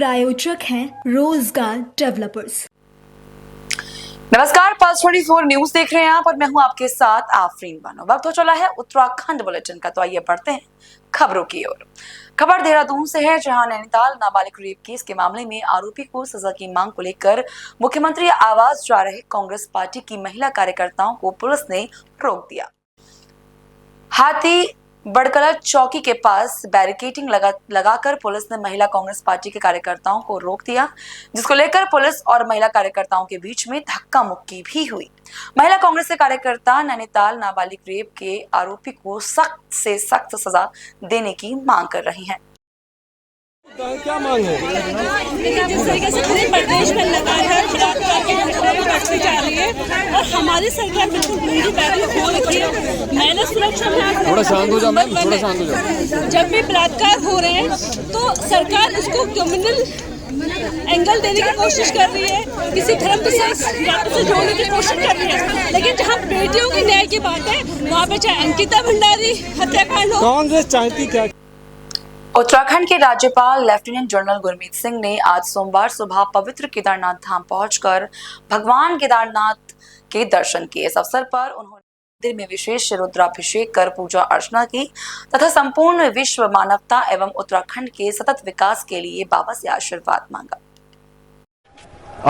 प्रायोजक हैं रोजगार डेवलपर्स। नमस्कार, पल्स 24 न्यूज देख रहे हैं आप और मैं हूं आपके साथ आफरीन बानो। वक्त हो चला है उत्तराखंड बुलेटिन का, तो आइए बढ़ते हैं खबरों की ओर। खबर देहरादून से है, जहां नैनीताल नाबालिग रेप केस के मामले में आरोपी को सजा की मांग को लेकर मुख्यमंत्री आवास जा रहे कांग्रेस पार्टी की महिला कार्यकर्ताओं को पुलिस ने रोक दिया। हाथी बड़कला चौकी के पास बैरिकेडिंग लगाकर पुलिस ने महिला कांग्रेस पार्टी के कार्यकर्ताओं को रोक दिया, जिसको लेकर पुलिस और महिला कार्यकर्ताओं के बीच में धक्का मुक्की भी हुई। महिला कांग्रेस के कार्यकर्ता नैनीताल नाबालिग रेप के आरोपी को सख्त से सख्त सजा देने की मांग कर रही हैं। क्या मांग है? जिस तरीके से पूरे प्रदेश में लगातार बलात्कार की घटनाएं बढ़ती जा रही है और हमारी सरकार बिल्कुल पूरी बैठक हो रखी है। मैंने सुरक्षा थोड़ा शांत हो जाओ मैम, थोड़ा शांत हो जाओ। जब भी बलात्कार हो रहे हैं तो सरकार उसको क्रिमिनल एंगल देने की कोशिश कर रही है, किसी धर्म से जोड़ने की कोशिश कर रही है। लेकिन जहाँ बेटियों के न्याय की बात है, वहाँ पे चाहे अंकिता भंडारी हत्याकांड हो, कांग्रेस चाहती क्या? उत्तराखंड के राज्यपाल लेफ्टिनेंट जनरल गुरमीत सिंह ने आज सोमवार सुबह पवित्र केदारनाथ धाम पहुंचकर भगवान केदारनाथ के दर्शन किए। इस अवसर पर उन्होंने मंदिर में विशेष रुद्राभिषेक कर पूजा अर्चना की तथा संपूर्ण विश्व मानवता एवं उत्तराखंड के सतत विकास के लिए बाबा से आशीर्वाद मांगा।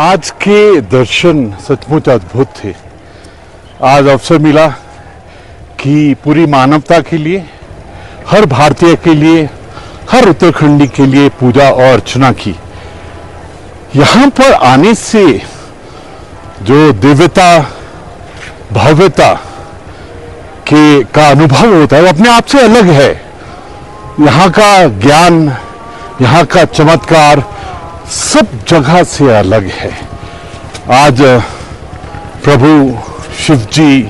आज के दर्शन सचमुच अद्भुत थे। आज अवसर मिला कि पूरी मानवता के लिए, हर भारतीय के लिए, हर उत्तराखंडी के लिए पूजा और अर्चना की। यहाँ पर आने से जो दिव्यता, भव्यता का अनुभव होता है वो अपने आप से अलग है। यहाँ का ज्ञान, यहाँ का चमत्कार सब जगह से अलग है। आज प्रभु शिव जी,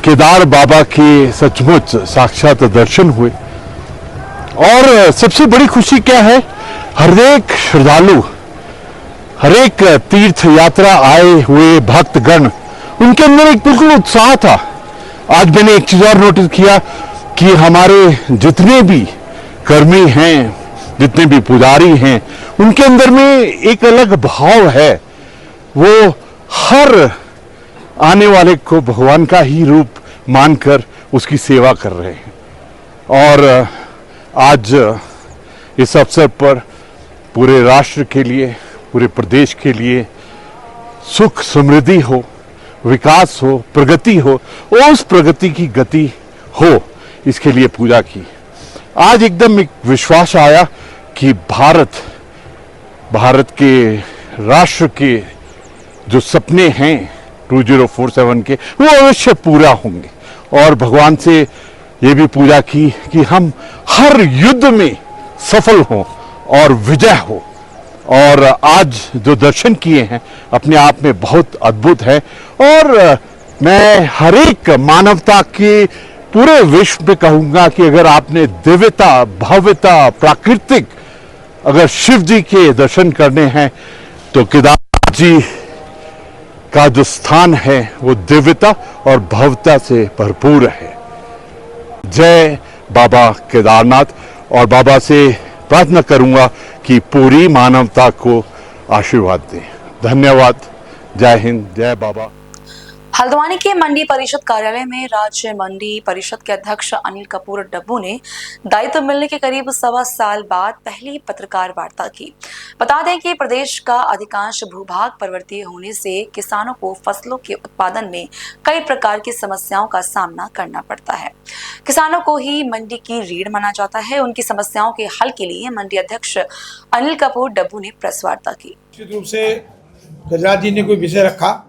केदार बाबा के सचमुच साक्षात दर्शन हुए। और सबसे बड़ी खुशी क्या है, हर एक श्रद्धालु, हर एक तीर्थ यात्रा आए हुए भक्तगण, उनके अंदर एक बिल्कुल उत्साह था। आज मैंने एक चीज और नोटिस किया कि हमारे जितने भी कर्मी हैं, जितने भी पुजारी हैं, उनके अंदर में एक अलग भाव है। वो हर आने वाले को भगवान का ही रूप मानकर उसकी सेवा कर रहे हैं। और आज इस अवसर पर पूरे राष्ट्र के लिए, पूरे प्रदेश के लिए सुख समृद्धि हो, विकास हो, प्रगति हो, और उस प्रगति की गति हो, इसके लिए पूजा की। आज एकदम एक विश्वास आया कि भारत के राष्ट्र के जो सपने हैं 2047 के, वो अवश्य पूरा होंगे। और भगवान से ये भी पूजा की कि हम हर युद्ध में सफल हों और विजय हो। और आज जो दर्शन किए हैं अपने आप में बहुत अद्भुत है। और मैं हर एक मानवता के पूरे विश्व में कहूंगा कि अगर आपने दिव्यता, भव्यता, प्राकृतिक अगर शिव जी के दर्शन करने हैं तो केदारनाथ जी का जो स्थान है वो दिव्यता और भव्यता से भरपूर है। जय बाबा केदारनाथ। और बाबा से प्रार्थना करूंगा कि पूरी मानवता को आशीर्वाद दें। धन्यवाद। जय हिंद, जय बाबा। हल्द्वानी के मंडी परिषद कार्यालय में राज्य मंडी परिषद के अध्यक्ष अनिल कपूर डब्बू ने दायित्व मिलने के करीब 1.25 साल बाद पहली पत्रकार वार्ता की। बता दें कि प्रदेश का अधिकांश भूभाग पर्वतीय होने से किसानों को फसलों के उत्पादन में कई प्रकार की समस्याओं का सामना करना पड़ता है। किसानों को ही मंडी की रीढ़ माना जाता है। उनकी समस्याओं के हल के लिए मंडी अध्यक्ष अनिल कपूर डब्बू ने प्रेस वार्ता की। निश्चित रूप से गजराज जी ने कोई विषय रखा,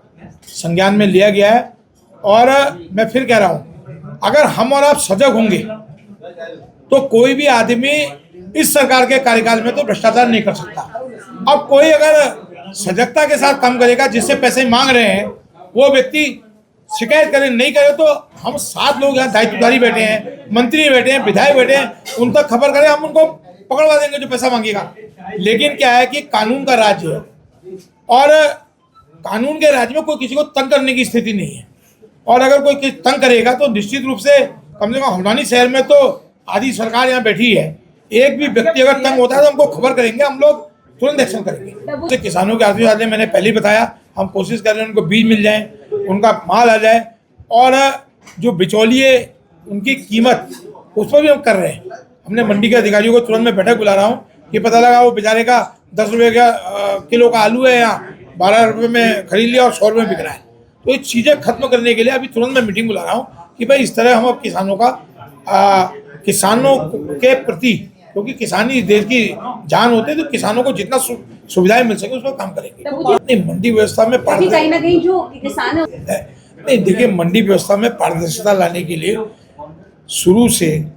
संज्ञान में लिया गया है। और मैं फिर कह रहा हूं, अगर हम और आप सजग होंगे तो कोई भी आदमी इस सरकार के कार्यकाल में तो भ्रष्टाचार नहीं कर सकता। अब कोई अगर सजगता के साथ काम करेगा, जिससे पैसे मांग रहे हैं वो व्यक्ति शिकायत करे, नहीं करे, तो हम 7 लोग यहाँ दायित्वधारी बैठे हैं, मंत्री बैठे हैं, विधायक बैठे हैं, उन तक खबर करें, हम उनको पकड़वा देंगे जो पैसा मांगेगा। लेकिन क्या है कि कानून का राज्य है और कानून के राज्य में कोई किसी को तंग करने की स्थिति नहीं है। और अगर कोई तंग करेगा तो निश्चित रूप से कम हल्द्वानी शहर में तो आधी सरकार यहाँ बैठी है, एक भी व्यक्ति अगर तंग होता है तो हमको खबर करेंगे, हम लोग तुरंत एक्शन करेंगे। तो किसानों के आते मैंने पहले ही बताया, हम कोशिश कर रहे हैं उनको बीज मिल जाए, उनका माल आ जाए, और जो बिचौलिए उनकी कीमत उस पर भी हम कर रहे हैं। हमने मंडी के अधिकारियों को तुरंत मैं बैठक बुला रहा हूँ कि पता लगा वो बेचारे का 10 रुपये का किलो का आलू है, यहाँ 12 रुपये में खरीद लिया और 100 रुपये में बिक रहा है। तो ये चीज़ें खत्म करने के लिए अभी तुरंत मैं मीटिंग बुला रहा हूँ कि भाई इस तरह हम अब किसानों के प्रति, क्योंकि किसान ही देश की जान होते हैं, तो किसानों को जितना सुविधाएं मिल सके उस पर काम करेंगे। नहीं, मंडी व्यवस्था में कहीं ना कहीं जो किसान नहीं, देखिए, मंडी व्यवस्था में पारदर्शिता लाने के लिए शुरू से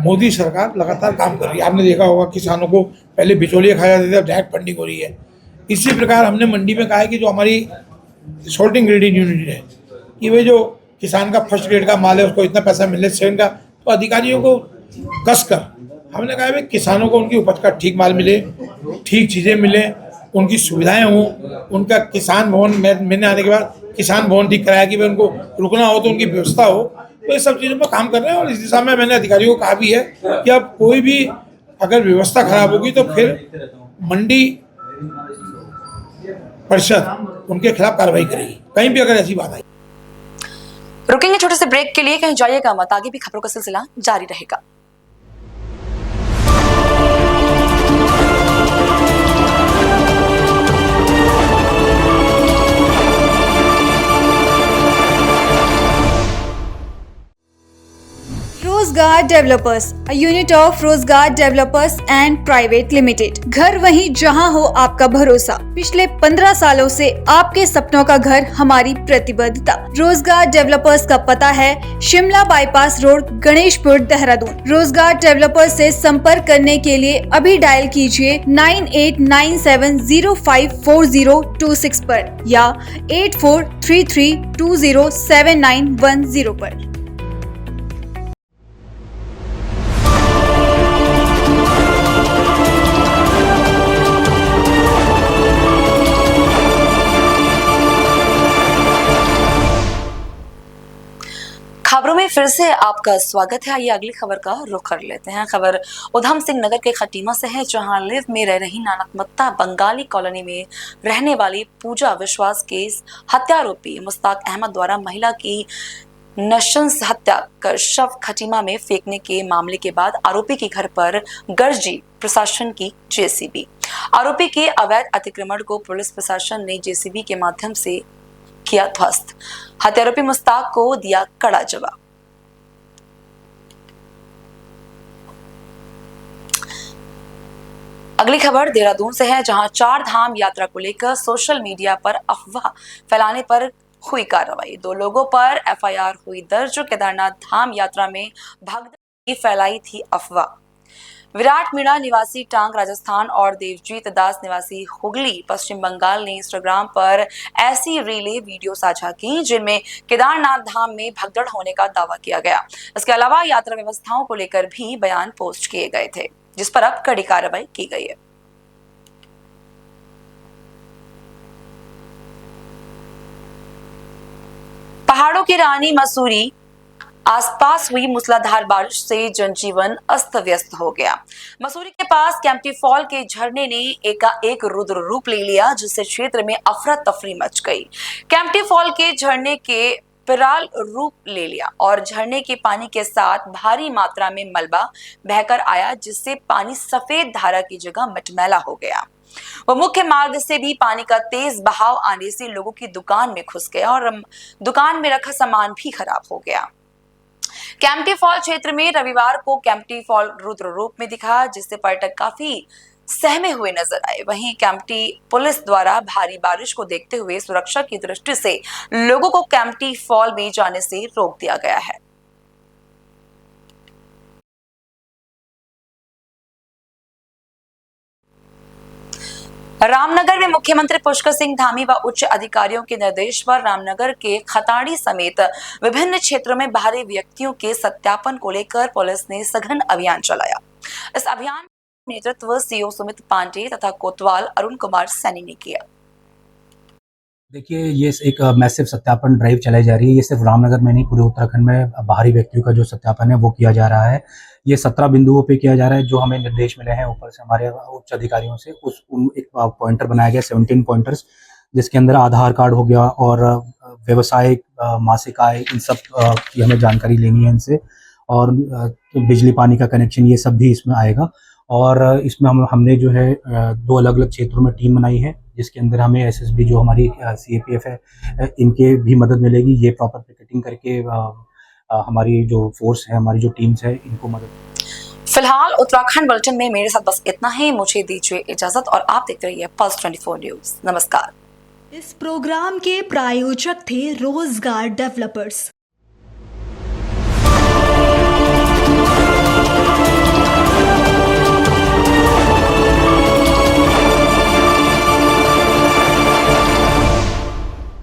मोदी सरकार लगातार काम कर रही है। आपने देखा होगा किसानों को पहले बिचौलिए खाया जाते थे, अब डायरेक्ट फंडिंग हो रही है। इसी प्रकार हमने मंडी में कहा है कि जो हमारी सॉर्टिंग ग्रेडिंग यूनिट है कि भाई जो किसान का फर्स्ट ग्रेड का माल है उसको इतना पैसा मिले, सेकंड का, तो अधिकारियों को कस कर हमने कहा भाई किसानों को उनकी उपज का ठीक माल मिले, ठीक चीज़ें मिले, उनकी सुविधाएं हों। उनका किसान भवन मैंने आने के बाद किसान भवन ठीक कराया कि भाई उनको रुकना हो तो उनकी व्यवस्था हो। तो ये सब चीज़ों पर काम कर रहे हैं और इस दिशा में मैंने अधिकारियों को कहा भी है कि अब कोई भी अगर व्यवस्था खराब होगी तो फिर मंडी परिषद उनके खिलाफ कार्रवाई करेगी, कहीं भी अगर ऐसी बात आई। रुकेंगे छोटे से ब्रेक के लिए, कहीं जाइएगा मत, आगे भी खबरों का सिलसिला जारी रहेगा। रोजगार डेवलपर्स, a unit of रोजगार डेवलपर्स एंड प्राइवेट लिमिटेड। घर वहीं जहां हो आपका भरोसा। पिछले 15 सालों से आपके सपनों का घर हमारी प्रतिबद्धता। रोजगार डेवलपर्स का पता है शिमला बाईपास रोड, गणेशपुर, देहरादून। रोजगार डेवलपर्स से संपर्क करने के लिए अभी डायल कीजिए 9897054026 पर या 8433207910 पर। खबरों में फिर से आपका स्वागत है। आइए अगली खबर का रुख कर लेते हैं। खबर उधम सिंह नगर के खटीमा से है, जहां लिव में रह रही नानकमत्ता बंगाली कॉलोनी में रहने वाली पूजा विश्वास के हत्यारोपी मुश्ताक अहमद द्वारा महिला की नशंस हत्या कर शव खटीमा में फेंकने के मामले के बाद आरोपी के घर पर गरजी प्रशासन की जेसीबी। आरोपी के अवैध अतिक्रमण को पुलिस प्रशासन ने जेसीबी के माध्यम से किया ध्वस्त। हत्यारोपी मुश्ताक को दिया कड़ा जवाब। अगली खबर देहरादून से है, जहां 4 धाम यात्रा को लेकर सोशल मीडिया पर अफवाह फैलाने पर हुई कार्रवाई। 2 लोगों पर एफआईआर हुई दर्ज। केदारनाथ धाम यात्रा में भगदड़ की फैलाई थी अफवाह। विराट मीणा निवासी टांग राजस्थान और देवजीत दास निवासी हुगली पश्चिम बंगाल ने इंस्टाग्राम पर ऐसी रीले वीडियो साझा की जिनमें केदारनाथ धाम में भगदड़ होने का दावा किया गया। इसके अलावा यात्रा व्यवस्थाओं को लेकर भी बयान पोस्ट किए गए थे, जिस पर अब कड़ी कार्रवाई की गई है। पहाड़ों की रानी मसूरी आसपास हुई मूसलाधार बारिश से जनजीवन अस्त व्यस्त हो गया। मसूरी के पास कैंपटी फॉल के झरने ने एकाएक रुद्र रूप ले लिया, जिससे क्षेत्र में अफरा तफरी मच गई। कैंपटी फॉल के झरने के विकराल रूप ले लिया और झरने के पानी के साथ भारी मात्रा में मलबा बहकर आया, जिससे पानी सफेद धारा की जगह मटमैला हो गया। वो मुख्य मार्ग से भी पानी का तेज बहाव आने से लोगों की दुकान में घुस गया और दुकान में रखा सामान भी खराब हो गया। कैंपटी फॉल क्षेत्र में रविवार को कैंपटी फॉल रुद्र रूप में दिखा, जिससे पर्यटक काफी सहमे हुए नजर आए। वहीं कैंपटी पुलिस द्वारा भारी बारिश को देखते हुए सुरक्षा की दृष्टि से लोगों को कैंपटी फॉल में जाने से रोक दिया गया है। रामनगर में मुख्यमंत्री पुष्कर सिंह धामी व उच्च अधिकारियों के निर्देश पर रामनगर के खताड़ी समेत विभिन्न क्षेत्रों में बाहरी व्यक्तियों के सत्यापन को लेकर पुलिस ने सघन अभियान चलाया। इस अभियान का नेतृत्व सीओ सुमित पांडे तथा कोतवाल अरुण कुमार सैनी ने किया। देखिए, ये एक मैसिव सत्यापन ड्राइव चलाई जा रही है। ये सिर्फ रामनगर में नहीं, पूरे उत्तराखंड में बाहरी व्यक्तियों का जो सत्यापन है वो किया जा रहा है। ये 17 बिंदुओं पे किया जा रहा है, जो हमें निर्देश मिले हैं ऊपर से हमारे उच्च अधिकारियों से। एक पॉइंटर बनाया गया, 17 पॉइंटर्स, जिसके अंदर आधार कार्ड हो गया और व्यवसायिक मासिक आय, इन सब की हमें जानकारी लेनी है इनसे, और बिजली पानी का कनेक्शन, ये सब भी इसमें आएगा। और इसमें हमने जो है 2 अलग-अलग क्षेत्रों में टीम बनाई है, जिसके अंदर हमें एसएसबी जो हमारी सीएपीएफ है, इनके भी मदद मिलेगी। ये प्रॉपर पिकेटिंग करके हमारी जो फोर्स है, हमारी जो टीम्स है, इनको मदद। फिलहाल उत्तराखंड बुलेटिन में मेरे साथ बस इतना ही। मुझे दीजिए इजाजत और आप देखते रहिए पल्स 24 न्यूज। नमस्कार। इस प्रोग्राम के प्रायोजक थे रोजगार डेवलपर्स।